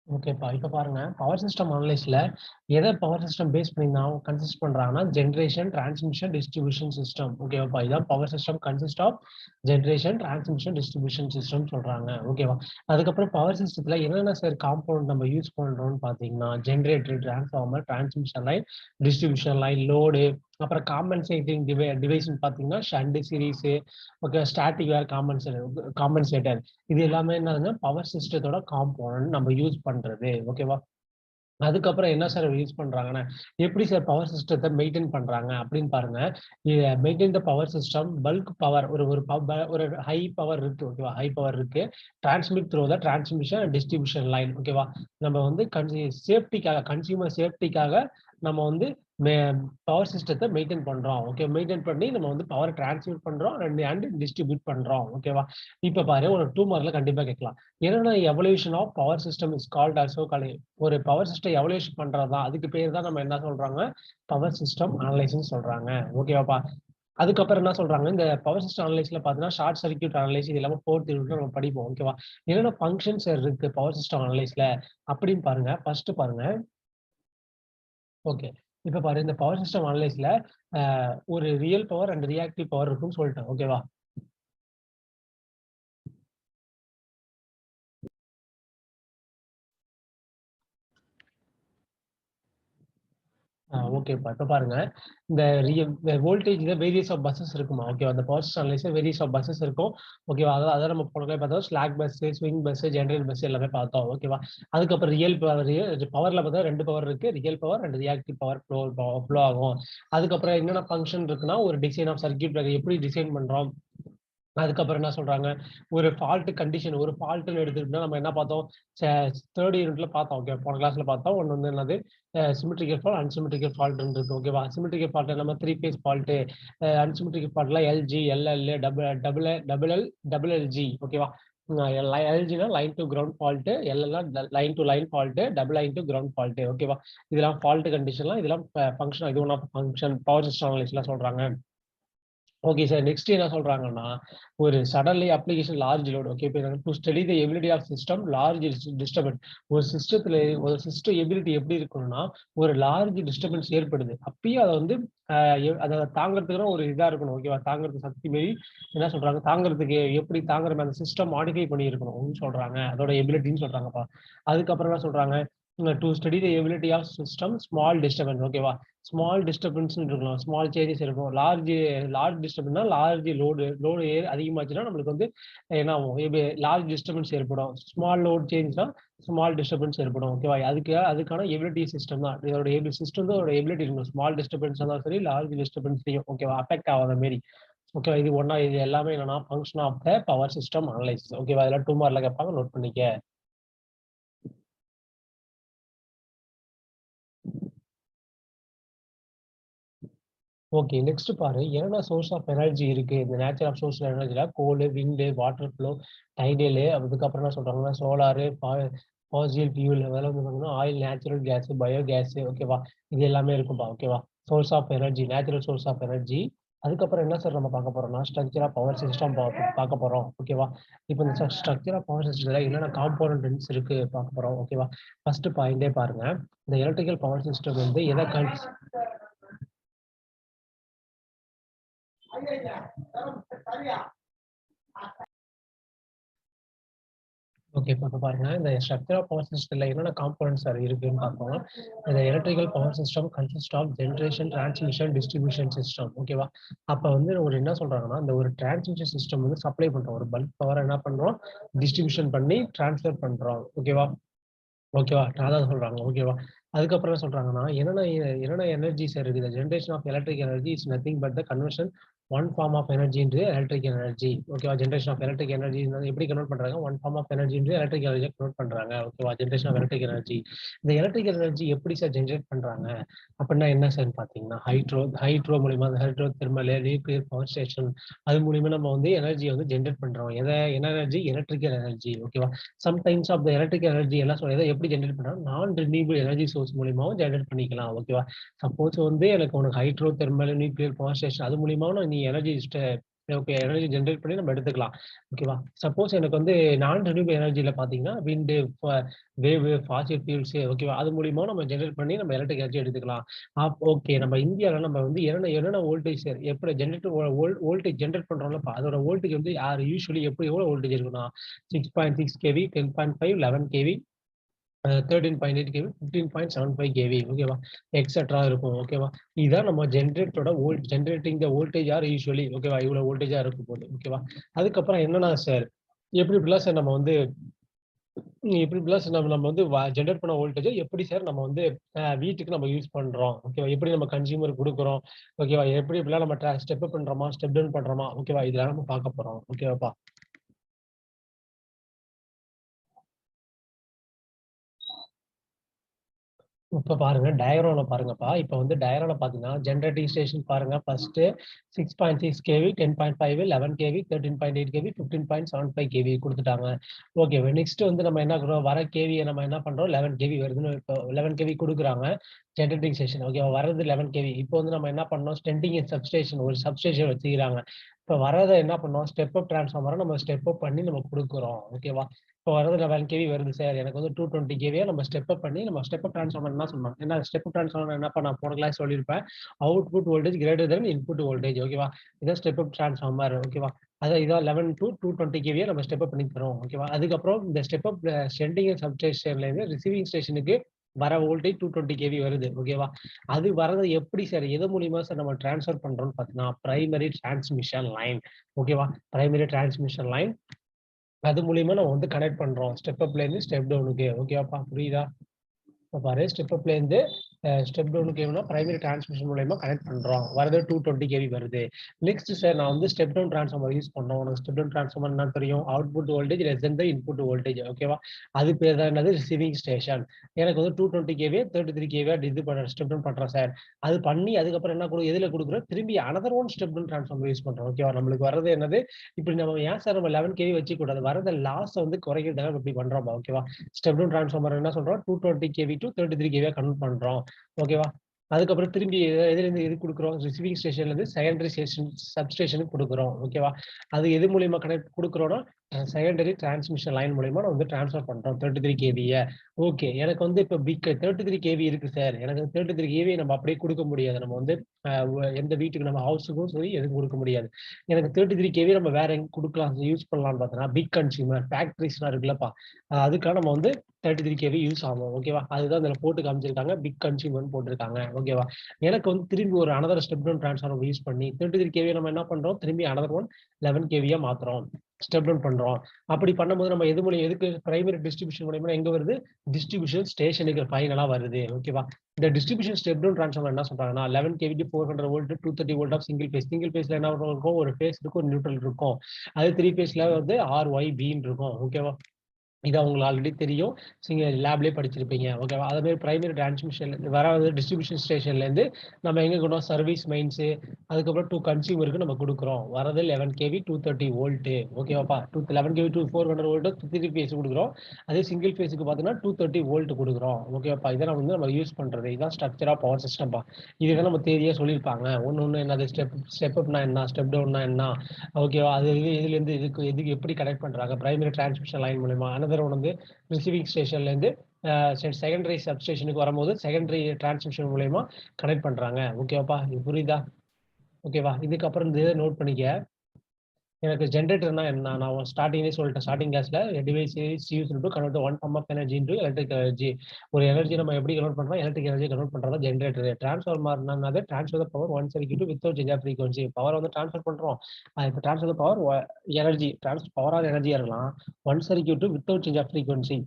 ஓகேப்பா. இப்ப பாருங்க, பவர் சிஸ்டம் அனலைஸ்ல எத பவர் சிஸ்டம் பேஸ் பண்ணி நான் கன்சிஸ்ட் பண்றாங்கன்னா, ஜெனரேஷன், டிரான்ஸ்மிஷன், டிஸ்ட்ரிபியூஷன் சிஸ்டம். ஓகேவாப்பா. இதான் power system consist of generation, transmission, distribution system சொல்றாங்க. ஓகேவா? அதுக்கப்புறம் பவர் சிஸ்டத்துல என்னென்ன சார் காம்போனன்ட் நம்ம யூஸ் பண்றோம்னு பார்த்தீங்கன்னா, generator, transformer, transmission line, distribution line, load, அப்புறம் காம்பன்சேட்டிங் டிவைஸ்ன்னு பார்த்தீங்கன்னா, ஷண்ட், சீரிஸ், ஓகே, ஸ்டாட்டிக் வேர் காம்பன்சேட்டர். இது எல்லாமே என்னதுன்னா, பவர் சிஸ்டத்தோட காம்போனன்ட் நம்ம யூஸ் பண்றது. ஓகேவா? அதுக்கப்புறம் என்ன சார் யூஸ் பண்றாங்கன்னா, எப்படி சார் பவர் சிஸ்டத்த மெயின்டெயின் பண்றாங்க அப்படின்னு பாருங்க. மெயின்டெயின் த பவர் சிஸ்டம் பல்க் பவர் ஒரு ஒரு ஒரு ஹை பவர் இருக்கு. ஓகேவா? ஹை பவர் இருக்கு. Transmit through the transmission and distribution line. ஓகேவா? நம்ம வந்து சேஃப்டிக்காக கன்சியூமர் சேஃப்டிக்காக நம்ம வந்து மெ பவர் சிஸ்டத்த மெயின்டெயின் பண்றோம். ஓகே. மெயின்டெயின் பண்ணி நம்ம வந்து பவர் டிரான்ஸ்மிட் பண்றோம் அண்ட் டிஸ்ட்ரிபியூட் பண்றோம். ஓகேவா? இப்ப பாரு ஒரு 2 மார்க்ல கண்டிப்பா கேட்கலாம். என்னன்னா evolution of power system is called also ஒரு பவர் சிஸ்டம் எவல்யூஷன் பண்றது தான். அதுக்கு பேர் தான் நம்ம என்ன சொல்றாங்க? பவர் சிஸ்டம் அனலைசிஸ்ன்னு சொல்றாங்க. ஓகேவாப்பா? அதுக்கப்புறம் என்ன சொல்றாங்க? இந்த பவர் சிஸ்டம் அனலைஸ்ல பார்த்தீங்கன்னா, ஷார்ட் சர்க்யூட் அனலைஸ் இது எல்லாமே 4த் யூனிட்ல நம்ம படிப்போம். ஓகேவா? என்னென்ன ஃபங்ஷன்ஸ் இருக்கு பவர் சிஸ்டம் அனலைஸ்ல அப்படின்னு பாருங்க. ஃபர்ஸ்ட் பாருங்க. ஓகே. இப்ப பாரு இந்த பவர் சிஸ்டம் அனலைஸ்ல அ ஒரு real power and reactive power இருக்குன்னு சொல்லிட்டேன். ஓகேவா? ஓகேப்பா. இப்ப பாருங்க. இந்த வோல்டேஜ்ல வேரியஸ் ஆஃப் பஸ்ஸஸ் இருக்குமா? ஓகேவா? அந்த பவர் சிஸ்டம் அனலைஸ்ல வேரியஸ் ஆஃப் பஸ்ஸஸ் இருக்கும். ஓகேவா? அத நம்ம போனவே பார்த்தோம். Slack bus, swing bus, general bus எல்லாமே பார்த்தோம். ஓகேவா? அதுக்கப்புறம் ரியல் பவர் பவர்ல பார்த்தா 2 பவர் இருக்கு. Real power and reactive power flow ஆகும். அதுக்கப்புறம் என்னென்ன ஃபங்ஷன் இருக்குன்னா, ஒரு டிசைன் ஆஃப் சர்க்யூட் பிரேக்கர் எப்படி டிசைன் பண்றோம்? அதுக்கப்புறம் என்ன சொல்றாங்க? ஒரு ஃபால்ட் கண்டிஷன் ஒரு ஃபால்ட்ன்னு எடுத்துக்கிட்டா நம்ம என்ன பார்த்தோம்? ச 3 யூனிட்ல பார்த்தோம். ஓகே. போன கிளாஸ்ல பார்த்தோம். ஒண்ணு வந்து என்னது? சிம்மெட்ரிக்கல் ஃபால்ட், அன்சிம்மெட்ரிக்கல் ஃபால்ட்ன்னு இருக்கு. ஓகேவா? சிம்மெட்ரிக்கல் ஃபால்ட் நம்ம 3 பேஸ் ஃபால்ட், அன்சிம்மெட்ரிக்கல் ஃபால்ட்ல எல்ஜி, எல்எல், டபுள் எல்ஜி. ஓகேவா? எல்ஜினா லைன் டூ கிரவுண்ட் ஃபால்ட், எல்எல்னா line to line fault, double line to ground fault. ஓகேவா? இதெல்லாம் ஃபால்ட் கண்டிஷன்லாம் இதெல்லாம் ஃபங்ஷன் இது one of function power system அனலைஸ்ல சொல்றாங்க. Okay sir. நெக்ஸ்ட் என்ன சொல்றாங்கன்னா, ஒரு suddenly application large load. Okay. இப்ப to study the ability of system large disturbance. ஒரு சிஸ்டம் எபிலிட்டி எப்படி இருக்கணும்னா, ஒரு லார்ஜ் டிஸ்டர்பன்ஸ் ஏற்படுது. அப்பயும் அத வந்து அ அத தாங்குறதுக்குன்னு ஒரு இதா இருக்கணும். ஓகேவா? தாங்குறதுக்கு சக்தி மாரி என்ன சொல்றாங்க, தாங்குறதுக்கு எப்படி தாங்குற மாரி அந்த சிஸ்டம் மாடிஃபை பண்ணியிருக்கணும்னு சொல்றாங்க. அதோட எபிலிட்டின்னு சொல்றாங்கப்பா. அதுக்கப்புறம் என்ன சொல்றாங்க, to study the ability of system small disturbance. ஓகேவா? ஸ்மால் டிஸ்டர்பன்ஸ்ன்னு இருக்கலாம். ஸ்மால் சேஞ்சஸ் இருக்கும். லார்ஜ் டிஸ்டர்பன்ஸ்னா லார்ஜ் லோடு அதிகமாச்சுன்னா நம்மளுக்கு வந்து என்ன ஆகும்? லார்ஜ் டிஸ்டர்பன்ஸ் ஏற்படும். ஸ்மால் லோட் சேஞ்ச்னா ஸ்மால் டிஸ்டர்பன்ஸ் ஏற்படும். ஓகேவா? அதுக்கான எபிலிட்டி சிஸ்டம் தான். இதோட சிஸ்டம் தான் எபிலிட்டி இருக்கணும். ஸ்மால் டிஸ்டர்பன்ஸ் இருந்தாலும் சரி, லார்ஜ் டிஸ்டர்பன்ஸ்லயும் ஓகேவா? அஃபெக்ட் ஆகாத மாரி. ஓகேவா? இது எல்லாமே என்னன்னா function of the power system analysis. ஓகேவா? இதெல்லாம் 2 மார்க்ல கேட்பாங்க. நோட் பண்ணிக்க. ஓகே. நெக்ஸ்ட் பாரு. என்னென்ன சோர்ஸ் ஆஃப் எனர்ஜி இருக்கு? இந்த நேச்சர் ஆஃப் சோர்ஸ் எனர்ஜில கோலு, விண்டு, வாட்டர் ஃப்ளோ, டைடலு அதுக்கப்புறம் என்ன சொல்றாங்கன்னா, சோலாரு, ஃபாசில் ஃபியூல் அதெல்லாம் வந்து பார்த்தீங்கன்னா, oil, natural gas, bio gas. ஓகேவா? இது எல்லாமே இருக்கும்பா. ஓகேவா? Source of energy, natural source of energy. அதுக்கப்புறம் என்ன சார் நம்ம பார்க்க போறோம்னா, ஸ்ட்ரக்சர் ஆஃப் பவர் சிஸ்டம் பார்க்க போறோம். ஓகேவா? இப்ப இந்த ஸ்ட்ரக்சர் ஆஃப் பவர் சிஸ்டத்துல என்னென்ன காம்போனன்ட்ஸ் இருக்கு பார்க்க போறோம். ஓகேவா? ஃபர்ஸ்ட் பாயிண்டே பாருங்க. இந்த எலக்ட்ரிக்கல் பவர் சிஸ்டம் வந்து எத ஓகே. இப்ப பாருங்க. இந்த ஸ்ட்ரக்சர் ஆஃப் பவர் சிஸ்டம்ல என்னென்ன காம்போனன்ட்ஸ் இருக்குன்னு பார்ப்போம். இந்த electrical power system consist of generation, transmission, distribution system. ஓகேவா? அப்ப வந்து ஒரு என்ன சொல்றாங்கன்னா, இந்த ஒரு டிரான்ஸ்மிஷன் சிஸ்டம் வந்து சப்ளை பண்றோம். ஒரு பல்க் பவர என்ன பண்றோம்? டிஸ்ட்ரிபியூஷன் பண்ணி டிரான்ஸ்ஃபர் பண்றோம். ஓகேவா? ஓகேவா? அதான் சொல்றாங்க. ஓகேவா? அதுக்கப்புறம் என்ன சொல்றாங்கன்னா, என்னென்ன எனர்ஜிஸ் இருக்குது? Generation of electric energy is nothing but the conversion one form of energy into electric energy. ஓகேவா? ஜெனரேஷன் ஆஃப் எலக்ட்ரிக் எனர்ஜி எப்படி கன்வெர்ட் பண்றாங்க? One form of energy into electric எனர்ஜியா கன்வெர்ட் பண்றாங்க. ஓகேவா? Generation of electric energy. இந்த electric energy எப்படி sir generate பண்றாங்க? அப்படின்னா என்ன சார்ன்னு பார்த்தீங்கன்னா, ஹைட்ரோ மூலியமா அந்த hydro thermal, nuclear power station அது மூலியமா நம்ம வந்து எனர்ஜிய வந்து ஜெனரேட் பண்றோம். என்ன எனர்ஜி? Electrical energy. ஓகேவா? Some times of the electric energy எல்லாம் எத எப்படி ஜெனரேட் பண்றாங்க? நான் ரினியூவபிள் எனர்ஜி சோர்ஸ் மூலியமாவும் ஜெனரேட் பண்ணிக்கலாம். ஓகேவா? சப்போஸ் வந்து எனக்கு உனக்கு hydro thermal, nuclear power station அது மூலியமாவும் நீ எனர்ஜி ஓகே. எனர்ஜி ஜெனரேட் பண்ணி நம்ம எடுத்துக்கலாம். ஓகேவா? சப்போஸ் எனக்கு வந்து நான் ரினியூவபிள் எனர்ஜில பார்த்தீங்கன்னா, விண்டு, வேவு, ஃபாசில் ஃபியூல்ஸ் ஓகேவா? அது மூலியமா நம்ம ஜெனரேட் பண்ணி நம்ம எலக்ட்ரிக் எனர்ஜி எடுத்துக்கலாம். ஓகே. நம்ம இந்தியால நம்ம வந்து என்னென்ன என்னென்ன வோல்டேஜ் எப்படி ஜெனரேட்டர் வோல்டேஜ் ஜெனரேட் பண்றோம்லப்பா, அதோட வோல்டேஜ் வந்து யூசுவலி எவ்வளோ வோல்டேஜ் இருக்குன்னா, 6.6 கேவி, 10.5, 11 கேவி, 13.8 கேவி, 15.75 கேவி ஓகேவா? எக்ஸெட்ரா இருக்கும். ஓகேவா? இதுதான் நம்ம ஜெனரேட்டரோட ஜெனரேட்டிங் த வோல்டேஜ் யூசுவலி ஓகேவா? இவ்வளோ வோல்டேஜா இருக்கும் போது. ஓகேவா? அதுக்கப்புறம் என்னன்னா சார், எப்படி இப்படிலாம் சார் நம்ம வந்து எப்படி இப்படிலாம் சார் நம்ம நம்ம வந்து ஜெனரேட் பண்ண வோல்டேஜ எப்படி சார் நம்ம வந்து வீட்டுக்கு நம்ம யூஸ் பண்றோம்? ஓகேவா? எப்படி நம்ம கன்சியூமருக்கு குடுக்குறோம்? ஓகேவா? எப்படி இப்படிலாம் நம்ம ஸ்டெப் அப் பண்றோமா? ஸ்டெப் டவுன் பண்றோமா? ஓகேவா? இதெல்லாம் நம்ம பார்க்க போறோம். ஓகேவாப்பா? இப்ப பாருங்க டயக்ராம்ல பாருங்கப்பா. இப்ப வந்து டயக்ராம்ல பார்த்தீங்கன்னா, ஜெனரேட்டிங் ஸ்டேஷன் பாருங்க. First 6.6 KV, 10.5, 11 KV, 13.8 KV, 15.75 KV குடுத்துட்டாங்க. ஓகேவா. நெக்ஸ்ட் வந்து நம்ம என்ன பண்றோம், வர கேவிய நம்ம என்ன பண்றோம், 11 கேவி வருதுன்னு இப்போ 11 கேவி குடுக்குறாங்க. ஜெனரேட்டிங் ஸ்டேஷன் ஓகேவா. வர்றது 11 கேவி. இப்போ வந்து நம்ம என்ன பண்ணோம், ஸ்டெண்டிங் இன் சப்ஸ்டேஷன் ஒரு சப்ஸ்டேஷன் வச்சுக்கிறாங்க. இப்ப வர்றத என்ன பண்ணோம், ஸ்டெப் அப் டிரான்ஸ்ஃபார்மர நம்ம ஸ்டெப் அப் பண்ணி நம்ம குடுக்குறோம். ஓகேவா. இப்போ வரது 11 கேவி வருது சார். எனக்கு வந்து 220 கேவியா நம்ம ஸ்டெப் அப் பண்ணி நம்ம ஸ்டெப் அப் டிரான்ஸ்ஃபார்மர் என்ன சொன்னோம். ஏன்னா ஸ்டெப் அப் டிரான்ஸ்ஃபார்மர் என்னப்பா நான் போன கிளாஸ் சொல்லியிருப்பேன். Output voltage greater than input voltage ஓகேவா. இதான் ஸ்டெப் அப் டிரான்ஸ்ஃபார்மர் ஓகேவா. அதான் இதான் 11 டூ 220 கேவியா நம்ம ஸ்டெப் அப் பண்ணி தரோம். ஓகேவா. அதுக்கப்புறம் இந்த ஸ்டெப் அப் சென்டிங் சப்ஸ்டேஷன்ல இருந்து ரிசீவிங் ஸ்டேஷனுக்கு வர வோல்டேஜ் 220 கேவி வருது. ஓகேவா. அது வரத எப்படி சார் எது மூலியமா சார் நம்ம டிரான்ஸ்ஃபர் பண்றோம்னு பார்த்தீங்கன்னா, பிரைமரி டிரான்ஸ்மிஷன் லைன் ஓகேவா. பிரைமரி டிரான்ஸ்மிஷன் லைன் அது மூலியமா நம்ம வந்து கனெக்ட் பண்றோம். ஸ்டெப் அப்ல இருந்து ஸ்டெப் டவுனுக்கு. ஓகேவாப்பா புரியுதா? இப்ப பாரு ஸ்டெப் அப்ல இருந்து ஸ்டெப் டவுனுக்கு வேணும்னா பிரைமரி டிரான்ஸ்மிஷன் மூலியமா கனெக்ட் பண்றோம். வரது 220 கேவி வருது. நெக்ஸ்ட் சார் நான் வந்து ஸ்டெப் டவுன் டிரான்ஸ்ஃபார்மர் யூஸ் பண்றோம். உனக்கு ஸ்டெப் டவுன் டிரான்ஸ்ஃபார்மர் என்ன தெரியும்? Output voltage less than the input voltage ஓகேவா? அது பேர் தான் என்னது ரிசீவிங் ஸ்டேஷன். எனக்கு வந்து 220 கேவியா 33 கேவியா இது பண்றேன் ஸ்டெப் டவுன் பண்றேன் சார். அது பண்ணி அதுக்கப்புறம் என்ன எதுல குடுக்குறோம்? திரும்பி another one step down transformer use பண்றோம். ஓகேவா? நம்மளுக்கு வரது என்னது? இப்படி நம்ம ஏன் சார் நம்ம 11 கேவி வச்சுக்கூடாது? வரத லாஸ் வந்து குறைக்கிறதுக்காக இப்படி பண்றோம். ஓகேவா? ஸ்டெப் டவுன் டிரான்ஸ்ஃபார்மர் என்ன சொல்றோம்? 220 கேவி டூ 33 கேவியா கன்வெர்ட் பண்றோம். ஓகேவா. அதுக்கப்புறம் திரும்பி எதுலேருந்து எது குடுக்குறோம்? ரிசீவிங் ஸ்டேஷன்ல இருந்து செகண்டரி ஸ்டேஷன் சப்ஸ்டேஷனுக்கு குடுக்குறோம். ஓகேவா. அது எது மூலியமா கனெக்ட் குடுக்குறோம்னா, செகண்டரி டிரான்ஸ்மிஷன் லைன் மூலியமா நம்ம வந்து டிரான்ஸ்ஃபர் பண்றோம் 33 கேவிய. ஓகே. எனக்கு வந்து இப்ப 33 கேவி இருக்கு சார். எனக்கு 33 கேவிய நம்ம அப்படியே குடுக்க முடியாது. நம்ம வந்து எந்த வீட்டுக்கு நம்ம ஹவுஸுக்கும் சரி எதுவும் குடுக்க முடியாது. எனக்கு 33 கேவி நம்ம வேற எங்க குடுக்கலாம், யூஸ் பண்ணலாம்னு பார்த்தோம்னா, பிக் கன்சியூமர் ஃபேக்டரிஸ்லாம் இருக்குல்லப்பா. அதுக்காக நம்ம வந்து 33 கேவி யூஸ் ஆகும். ஓகேவா. அதுதான் இதுல போட்டு காமிச்சிருக்காங்க. பிக் கன்சியூமர்ன்னு போட்டிருக்காங்க. ஓகேவா. எனக்கு வந்து திரும்பி ஒரு another step down transformer use பண்ணி 33 கேவிய நம்ம என்ன பண்றோம்? திரும்பி அனதர் ஒன் 11 கேவியா மாத்துறோம். ஸ்டெப் டவுன் பண்றோம். அப்படி பண்ணும்போது நம்ம எது மூலியம் எதுக்கு பிரைமரி டிஸ்ட்ரிபியூஷன் மூலியமா எங்க வருது? டிஸ்ட்ரிபியூஷன் ஸ்டேஷனுக்கு ஃபைனலா வருது. ஓகேவா. இந்த டிஸ்ட்ரிபியூஷன் ஸ்டெப் டவுன் டிரான்ஸ்ஃபார்மர் என்ன சொல்றாங்கன்னா, 11 KV to 400 volt 230 volt of single phase. Single பேஸ்ல என்ன இருக்கும்? ஒரு பேஸ் இருக்கும், ஒரு நியூட்ரல் இருக்கும். அது 3 பேஸ்ல வந்து RYBன்னு இருக்கும். ஓகேவா. இது உங்களுக்கு ஆல்ரெடி தெரியும். நீங்க லேப்லயே படிச்சிருப்பீங்க. ஓகேவா. அதே மாரி பிரைமரி டிரான்ஸ்மிஷன் வராது டிஸ்ட்ரிபியூஷன் ஸ்டேஷன்லேருந்து நம்ம எங்க குடுக்குறோம்? சர்வீஸ் மெயின்ஸு, அதுக்கப்புறம் டூ கன்சியூமருக்கு நம்ம குடுக்குறோம். வரது 11 கேவி 230 வோல்ட் ஓகேவாப்பா. 11 கேவி டூ 400 வோல்ட் 3 பேஸ் குடுக்குறோம். அதே சிங்கிள் பேஸ்க்கு பார்த்தீங்கன்னா 230 வோல்ட் குடுக்குறோம். ஓகேவாப்பா. இதெல்லாம் வந்து நம்ம யூஸ் பண்றது. இதான் ஸ்ட்ரக்சர் ஆஃப் பவர் சிஸ்டம்ப்பா. இதுதான் நம்ம தியரியா சொல்லியிருப்பாங்க. ஒண்ணு என்னது ஸ்டெப் அப்னா என்ன? ஸ்டெப் டவுன்னா என்ன? ஓகேவா. அது இதுலேருந்து இதுக்கு எப்படி கனெக்ட் பண்றாங்க? பிரைமரி டிரான்ஸ்மிஷன் லைன் மூலியமா. அனதர் ஒன் வந்து ரிசீவிங் ஸ்டேஷன்லேருந்து செகண்டரி சப்ஸ்டேஷனுக்கு வரும்போது செகண்டரி டிரான்ஸ்மிஷன் மூலியமா கனெக்ட் பண்றாங்க. ஓகேவாப்பா. இது புரியுதா? ஓகேவா. இதுக்கப்புறம் இந்த இத நோட் பண்ணிக்க. எனக்கு ஜெனரேட்டர்னா என்ன? நான் ஸ்டார்ட்டிங்லயே சொல்லிட்டேன். ஸ்டார்ட்டிங் கிளாஸ்ல a device is used to convert one form of energy into electric energy. ஒரு எனர்ஜி நம்ம எப்படி கன்வெர்ட் பண்றோம்? எலக்ட்ரிக் எனர்ஜி கன்வெர்ட் பண்றது தான் ஜெனரேட்டர். டிரான்ஸ்ஃபார்மர்னா என்னது? Transfer the power one circuit without change of frequency. Power வந்து டிரான்ஸ்ஃபர் பண்றோம். இப்ப transfer the power energy power or எனர்ஜியா இருக்கலாம். One circuit without change of frequency.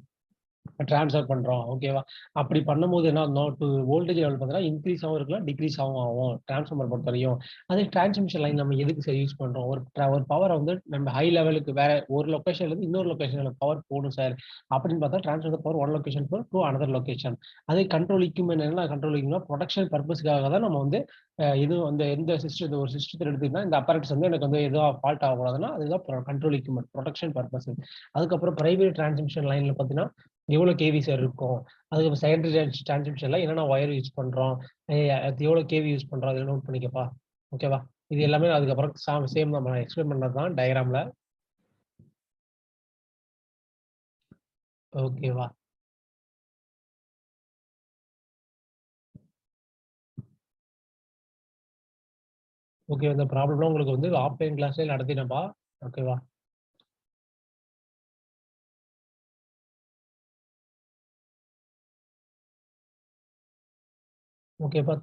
Transfer பண்றோம். ஓகேவா. அப்படி பண்ணும்போது என்ன ஆகும்? வோல்டேஜ் லெவல் பார்த்தீங்கன்னா, இன்கிரீஸாவும் இருக்கலாம், டிக்ரீஸாவும் ஆகும். டிரான்ஸ்ஃபார்மர் பொறுத்தவரையும். அதே டிரான்ஸ்மிஷன் லைன் நம்ம எதுக்கு சார் யூஸ் பண்றோம்? ஒரு பவர வந்து நம்ம ஹை லெவலுக்கு வேற ஒரு லொகேஷன்ல இருந்து இன்னொரு லொகேஷன்ல பவர் போணும் சார். அப்படின்னு பார்த்தா transfer power one location to another location. அதே கண்ட்ரோல் எக்யூப்மென்ட் என்ன கண்ட்ரோல் எக்யூப்மென்ட் ப்ரொடக்ஷன் பர்ப்பஸ்க்காக தான் நம்ம வந்து இதுவும் வந்து எந்த சிஸ்டத்த ஒரு சிஸ்டத்த எடுத்தீங்கன்னா, இந்த அப்பரேட்டஸ் வந்து எனக்கு வந்து எதுவும் ஃபால்ட் ஆகக்கூடாதுன்னா, அதுதான் கண்ட்ரோல் எக்யூப்மென்ட் ப்ரொடக்ஷன் பர்ப்பஸ். அதுக்கப்புறம் பிரைமரி டிரான்ஸ்மிஷன் லைன்ல பார்த்தீங்கன்னா, எவ்வளோ கேவி சார் இருக்கும்? அதுக்கு செகண்டரி டிரான்ஸ்மிஷன்ல என்னென்ன ஒயர் யூஸ் பண்றோம்? அது எவ்வளோ கேவி யூஸ் பண்றோம்? அதெல்லாம் நோட் பண்ணிக்கப்பா. ஓகேவா? இது எல்லாமே அதுக்கப்புறம் சேம் நம்ம எக்ஸ்பிளைன் பண்ணது தான் டயகிராம்ல. ஓகேவா? ஓகே. இந்த ப்ராப்ளம்லாம் உங்களுக்கு வந்து ஆஃப்லைன் கிளாஸ்லயே நடத்தினேன்ப்பா. ஓகேவா? ஓகேப்பா.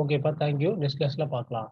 ஓகேப்பா. Thank you. நெக்ஸ்ட் கிளாஸ்ல பார்க்கலாம்.